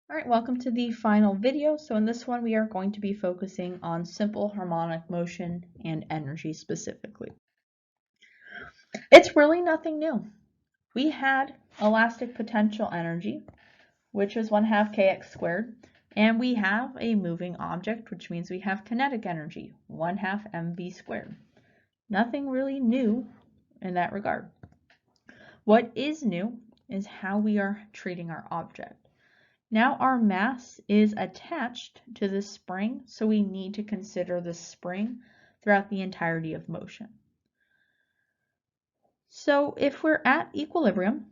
All right, welcome to the final video. So in this one, we are going to be focusing on simple harmonic motion and energy specifically. It's really nothing new. We had elastic potential energy, which is 1/2 kx squared, and we have a moving object, which means we have kinetic energy, 1/2 mv squared. Nothing really new in that regard. What is new is how we are treating our object. Now our mass is attached to the spring, so we need to consider the spring throughout the entirety of motion. So if we're at equilibrium,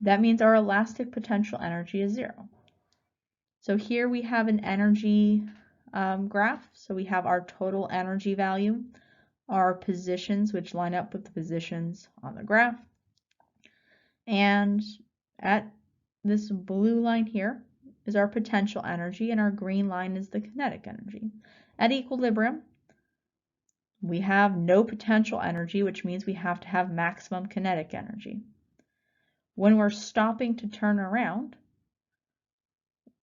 that means our elastic potential energy is 0. So here we have an energy graph. So we have our total energy value, our positions, which line up with the positions on the graph. And at this blue line here is our potential energy, and our green line is the kinetic energy. At equilibrium, we have no potential energy, which means we have to have maximum kinetic energy. When we're stopping to turn around,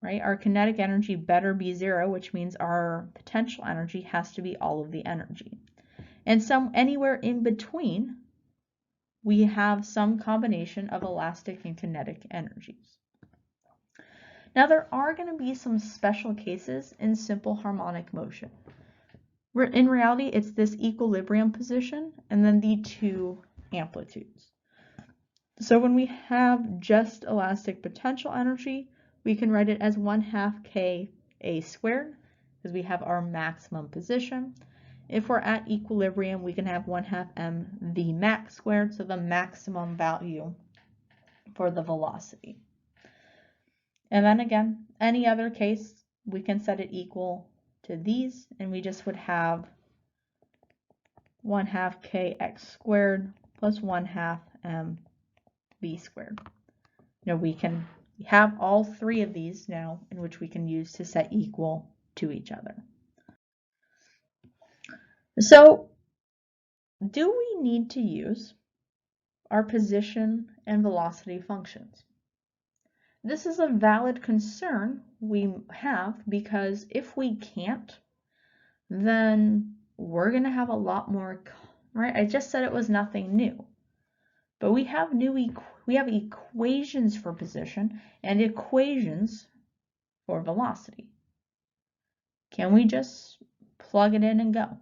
right, our kinetic energy better be 0, which means our potential energy has to be all of the energy. And anywhere in between, we have some combination of elastic and kinetic energies. Now there are going to be some special cases in simple harmonic motion. In reality, it's this equilibrium position and then the two amplitudes. So when we have just elastic potential energy, we can write it as 1/2 Ka squared because we have our maximum position. If we're at equilibrium, we can have 1/2 mv max squared, so the maximum value for the velocity. And then again, any other case, we can set it equal to these, and we just would have 1/2 kx squared plus 1/2 mv squared. Now we have all three of these now in which we can use to set equal to each other. So do we need to use our position and velocity functions? This is a valid concern we have because if we can't, then we're going to have a lot more, right? I just said it was nothing new, but we have equations for position and equations for velocity. Can we just plug it in and go?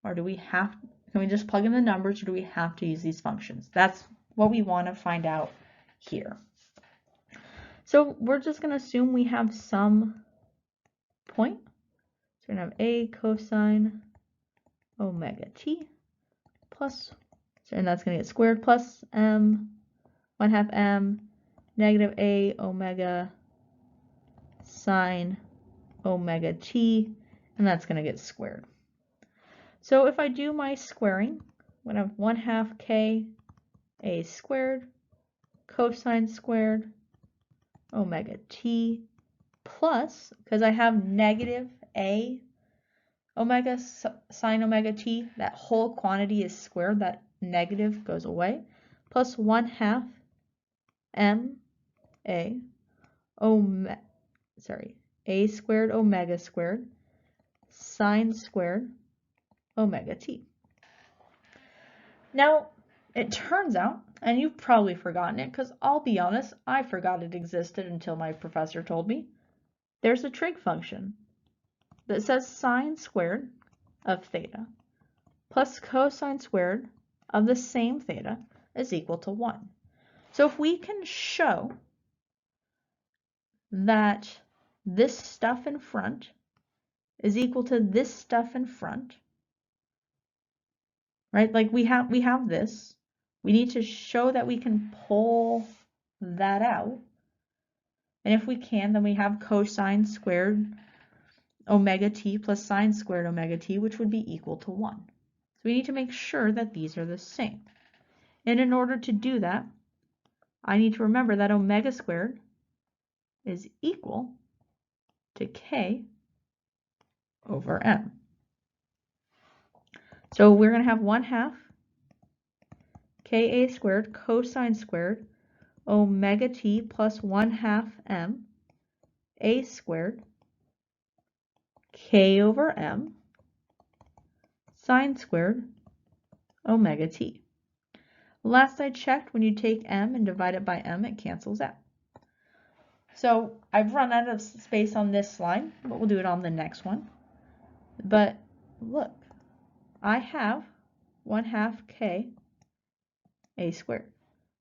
Or can we just plug in the numbers, or do we have to use these functions? That's what we want to find out here. So we're just going to assume we have some point. So we're going to have a cosine omega t plus, and that's going to get squared, plus 1/2 m negative a omega sine omega t, and that's going to get squared. So if I do my squaring, I'm going to have 1/2 k a squared cosine squared omega t plus, because I have negative a omega sine omega t, that whole quantity is squared, that negative goes away, plus 1/2 m a a squared omega squared sine squared omega t. Now it turns out, and you've probably forgotten it, because I'll be honest, I forgot it existed until my professor told me, there's a trig function that says sine squared of theta plus cosine squared of the same theta is equal to 1. So if we can show that this stuff in front is equal to this stuff in front, right? Like we have this. We need to show that we can pull that out. And if we can, then we have cosine squared omega t plus sine squared omega t, which would be equal to 1. So we need to make sure that these are the same. And in order to do that, I need to remember that omega squared is equal to k over m. So we're going to have 1/2 ka squared cosine squared omega t plus 1/2 m a squared k over m sine squared omega t. Last I checked, when you take m and divide it by m, it cancels out. So I've run out of space on this slide, but we'll do it on the next one. But look, I have 1/2 k a squared.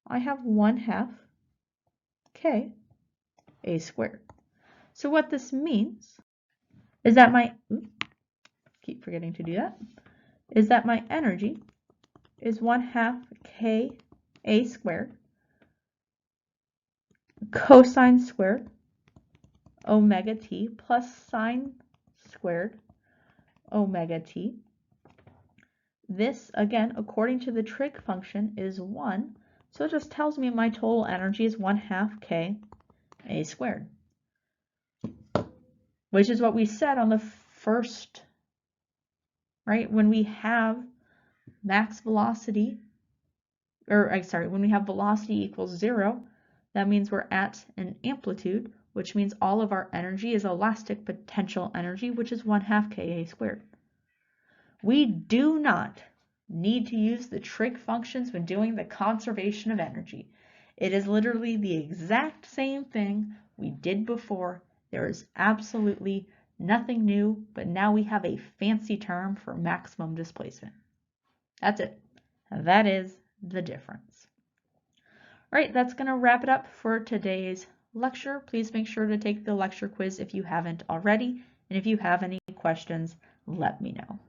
I have 1/2 k a squared. So what this means is that keep forgetting to do that, is that my energy is 1/2 k a squared cosine squared omega t plus sine squared omega t. This, again, according to the trig function, is 1, so it just tells me my total energy is 1/2 k a squared, which is what we said on the first, right? When we have max velocity, when we have velocity equals 0, that means we're at an amplitude, which means all of our energy is elastic potential energy, which is 1/2 ka squared. We do not need to use the trig functions when doing the conservation of energy. It is literally the exact same thing we did before. There is absolutely nothing new, but now we have a fancy term for maximum displacement. That's it. That is the difference. All right, that's going to wrap it up for today's lecture. Please make sure to take the lecture quiz if you haven't already, and if you have any questions, let me know.